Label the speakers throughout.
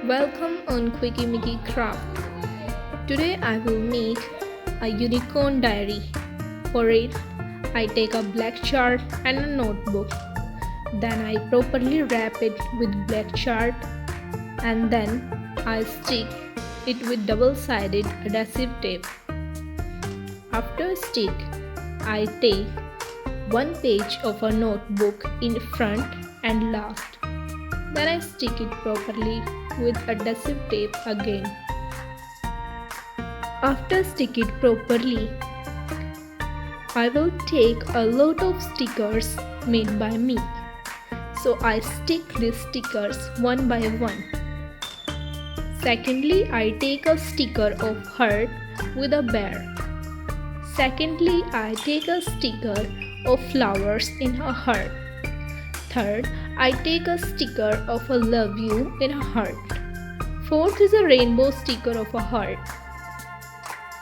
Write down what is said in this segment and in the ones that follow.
Speaker 1: Welcome on Quickie Mickey Craft. Today I will make a unicorn diary. For it, I take a black chart and a notebook. Then I properly wrap it with black chart and then I stick it with double-sided adhesive tape. After stick, I take one page of a notebook in front and last. Then I stick it properly with adhesive tape again. After stick it properly, I will take a lot of stickers made by me. So I stick these stickers one by one. Secondly, I take a sticker of heart with a bear. Secondly, I take a sticker of flowers in a heart. Third, I take a sticker of a love you in a heart. Fourth is a rainbow sticker of a heart.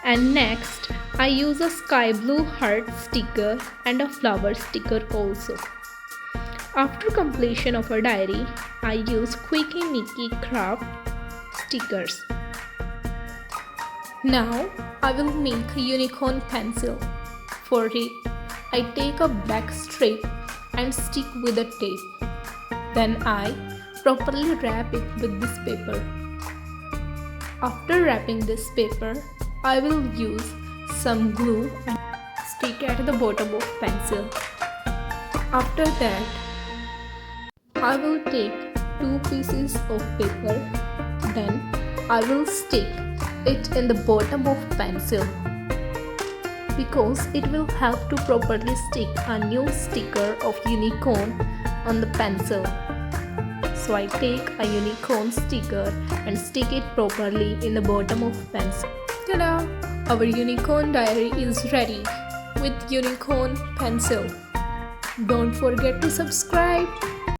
Speaker 1: And next, I use a sky blue heart sticker and a flower sticker also. After completion of a diary, I use Quickie Mickey Craft stickers. Now, I will make a unicorn pencil. For it, I take a black strip and stick with a tape. Then I properly wrap it with this paper. After wrapping this paper, I will use some glue and stick at the bottom of pencil. After that, I will take two pieces of paper. Then I will stick it in the bottom of pencil because it will help to properly stick a new sticker of unicorn on the pencil. So I take a unicorn sticker and stick it properly in the bottom of pencil. Ta-da! Our unicorn diary is ready with unicorn pencil. Don't forget to subscribe.